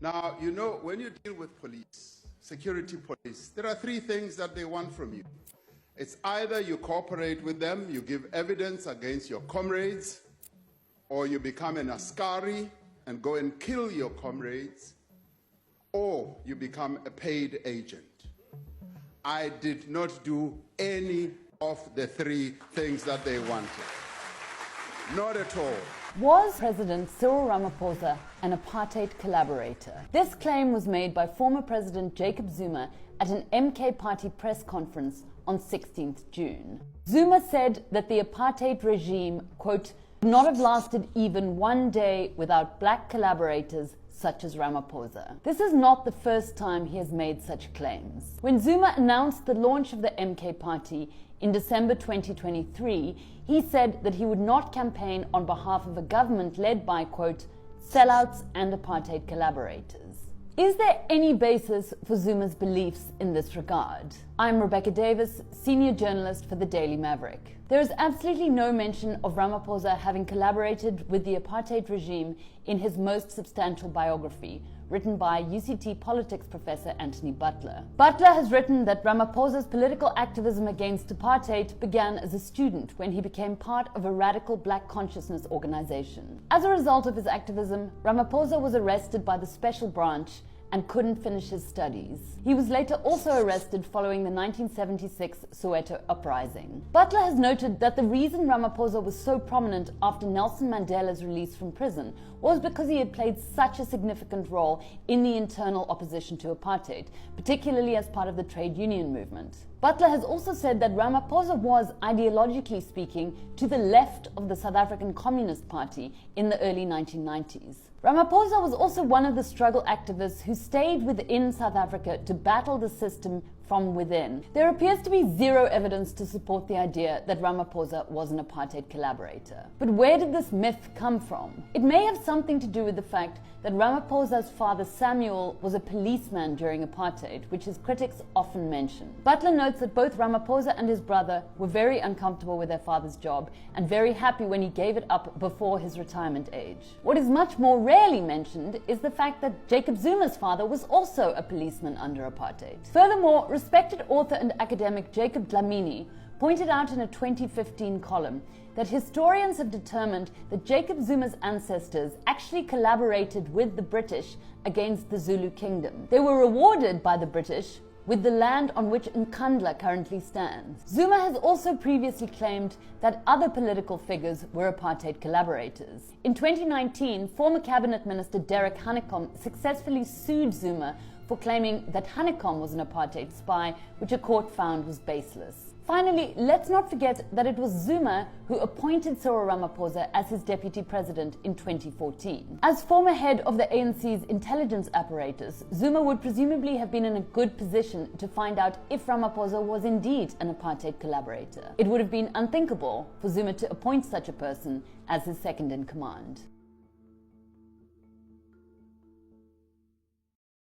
Now, you know, when you deal with police, security police, there are three things that they want from you. It's either you cooperate with them, you give evidence against your comrades, or you become an askari and go and kill your comrades, or you become a paid agent. I did not do any of the three things that they wanted. Not at all. Was President Cyril Ramaphosa an apartheid collaborator? This claim was made by former President Jacob Zuma at an MK Party press conference on 16th June. Zuma said that the apartheid regime, quote, would not have lasted even one day without black collaborators such as Ramaphosa. This is not the first time he has made such claims. When Zuma announced the launch of the MK Party in December 2023, he said that he would not campaign on behalf of a government led by, quote, sellouts and apartheid collaborators. Is there any basis for Zuma's beliefs in this regard? I'm Rebecca Davis, senior journalist for the Daily Maverick. There is absolutely no mention of Ramaphosa having collaborated with the apartheid regime in his most substantial biography, written by UCT politics professor Anthony Butler. Butler has written that Ramaphosa's political activism against apartheid began as a student when he became part of a radical black consciousness organization. As a result of his activism, Ramaphosa was arrested by the Special Branch and couldn't finish his studies. He was later also arrested following the 1976 Soweto uprising. Butler has noted that the reason Ramaphosa was so prominent after Nelson Mandela's release from prison was because he had played such a significant role in the internal opposition to apartheid, particularly as part of the trade union movement. Butler has also said that Ramaphosa was, ideologically speaking, to the left of the South African Communist Party in the early 1990s. Ramaphosa was also one of the struggle activists who stayed within South Africa to battle the system from within. There appears to be zero evidence to support the idea that Ramaphosa was an apartheid collaborator. But where did this myth come from? It may have something to do with the fact that Ramaphosa's father Samuel was a policeman during apartheid, which his critics often mention. Butler notes that both Ramaphosa and his brother were very uncomfortable with their father's job and very happy when he gave it up before his retirement age. What is much more rarely mentioned is the fact that Jacob Zuma's father was also a policeman under apartheid. Furthermore, respected author and academic Jacob Dlamini pointed out in a 2015 column that historians have determined that Jacob Zuma's ancestors actually collaborated with the British against the Zulu kingdom. They were rewarded by the British with the land on which Nkandla currently stands. Zuma has also previously claimed that other political figures were apartheid collaborators. In 2019, former cabinet minister Derek Hanekom successfully sued Zuma for claiming that Hanekom was an apartheid spy, which a court found was baseless. Finally, let's not forget that it was Zuma who appointed Cyril Ramaphosa as his deputy president in 2014. As former head of the ANC's intelligence apparatus, Zuma would presumably have been in a good position to find out if Ramaphosa was indeed an apartheid collaborator. It would have been unthinkable for Zuma to appoint such a person as his second in command.